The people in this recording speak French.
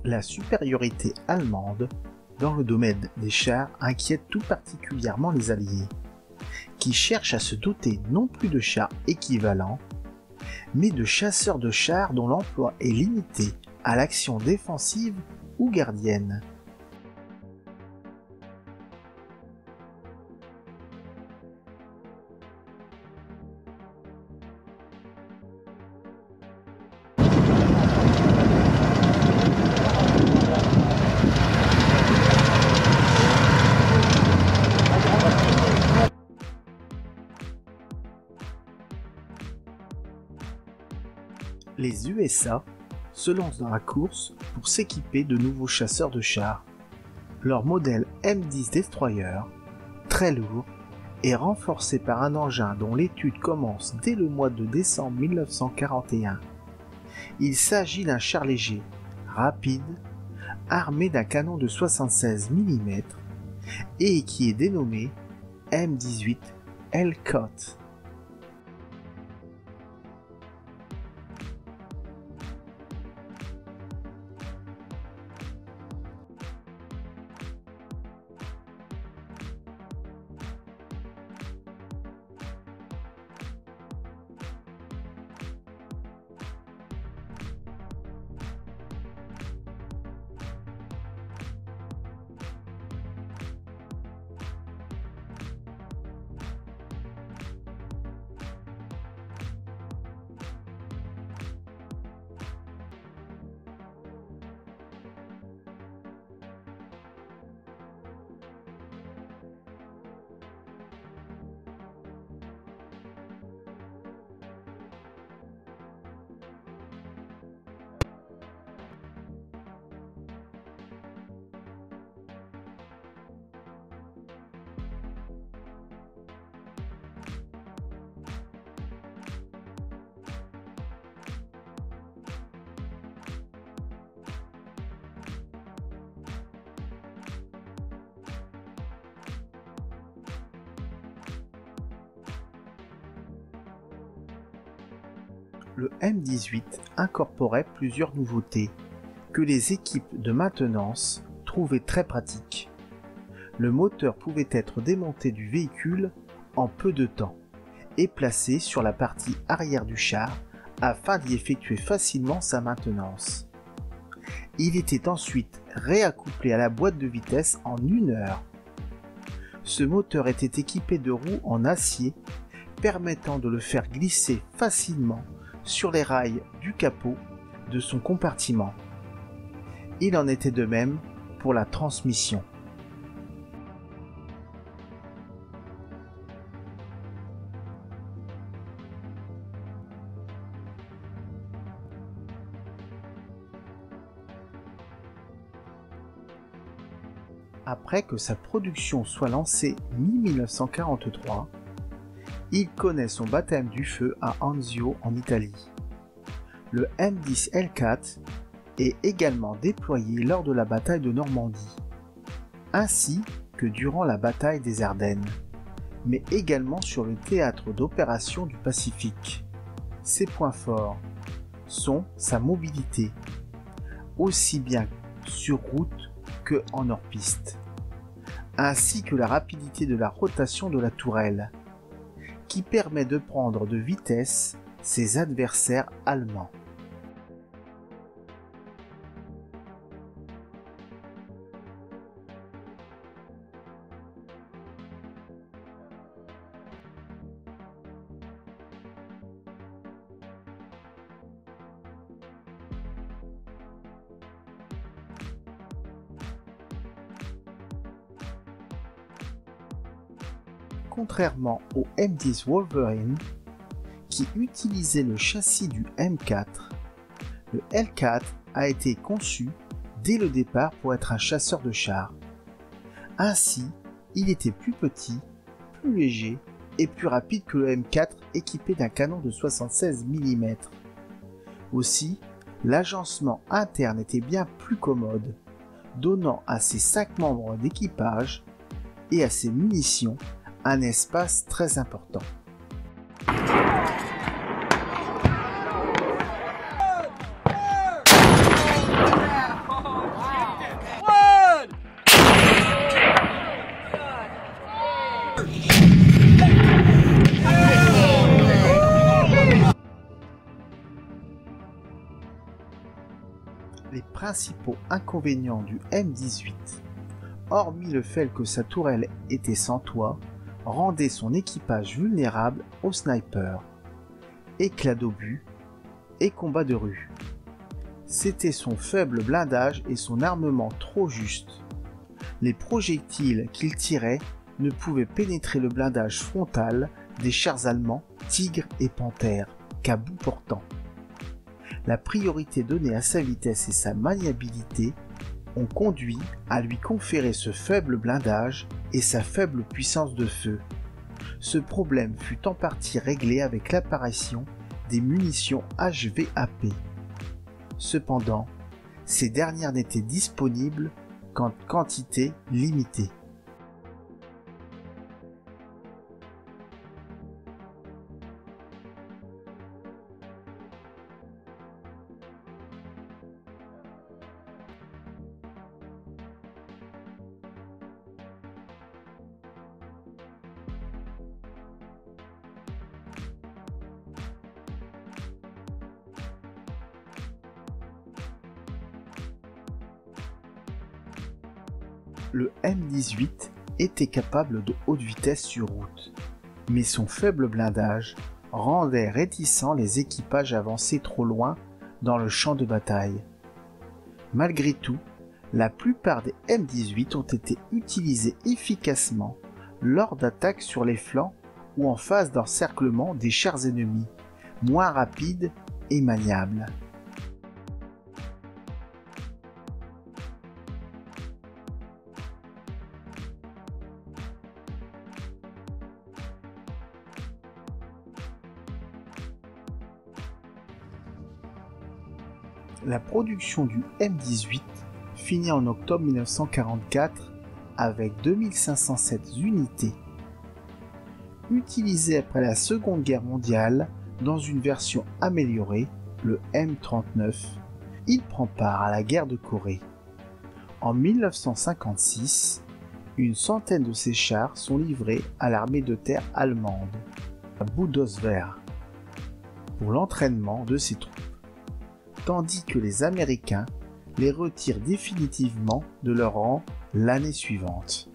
La supériorité allemande dans le domaine des chars inquiète tout particulièrement les Alliés, qui cherchent à se doter non plus de chars équivalents, mais de chasseurs de chars dont l'emploi est limité à l'action défensive ou gardienne. Les USA se lancent dans la course pour s'équiper de nouveaux chasseurs de chars. Leur modèle M10 Destroyer, très lourd, est renforcé par un engin dont l'étude commence dès le mois de décembre 1941. Il s'agit d'un char léger, rapide, armé d'un canon de 76 mm et qui est dénommé M18 Hellcat. Le M18 incorporait plusieurs nouveautés que les équipes de maintenance trouvaient très pratiques. Le moteur pouvait être démonté du véhicule en peu de temps et placé sur la partie arrière du char afin d'y effectuer facilement sa maintenance. Il était ensuite réaccouplé à la boîte de vitesse en 1 heure. Ce moteur était équipé de roues en acier permettant de le faire glisser facilement sur les rails du capot de son compartiment. Il en était de même pour la transmission. Après que sa production soit lancée mi-1943, il connaît son baptême du feu à Anzio en Italie. Le M10 Hellcat est également déployé lors de la bataille de Normandie, ainsi que durant la bataille des Ardennes, mais également sur le théâtre d'opération du Pacifique. Ses points forts sont sa mobilité, aussi bien sur route que en hors-piste, ainsi que la rapidité de la rotation de la tourelle, qui permet de prendre de vitesse ses adversaires allemands. Contrairement au M10 Wolverine, qui utilisait le châssis du M4, le Hellcat a été conçu dès le départ pour être un chasseur de chars. Ainsi, il était plus petit, plus léger et plus rapide que le M4 équipé d'un canon de 76 mm. Aussi, l'agencement interne était bien plus commode, donnant à ses 5 membres d'équipage et à ses munitions un espace très important. Les principaux inconvénients du M18, hormis le fait que sa tourelle était sans toit, rendaient son équipage vulnérable aux snipers, éclats d'obus et combats de rue. C'était son faible blindage et son armement trop juste. Les projectiles qu'il tirait ne pouvaient pénétrer le blindage frontal des chars allemands Tigre et Panthère qu'à bout portant. La priorité donnée à sa vitesse et sa maniabilité ont conduit à lui conférer ce faible blindage et sa faible puissance de feu. Ce problème fut en partie réglé avec l'apparition des munitions HVAP. Cependant, ces dernières n'étaient disponibles qu'en quantité limitée. Le M18 était capable de haute vitesse sur route, mais son faible blindage rendait réticents les équipages avancés trop loin dans le champ de bataille. Malgré tout, la plupart des M18 ont été utilisés efficacement lors d'attaques sur les flancs ou en phase d'encerclement des chars ennemis, moins rapides et maniables. La production du M18 finit en octobre 1944 avec 2507 unités. Utilisé après la Seconde Guerre mondiale dans une version améliorée, le M39, il prend part à la guerre de Corée. En 1956, une centaine de ces chars sont livrés à l'armée de terre allemande, à Bundeswehr, pour l'entraînement de ses troupes, tandis que les Américains les retirent définitivement de leur rang l'année suivante.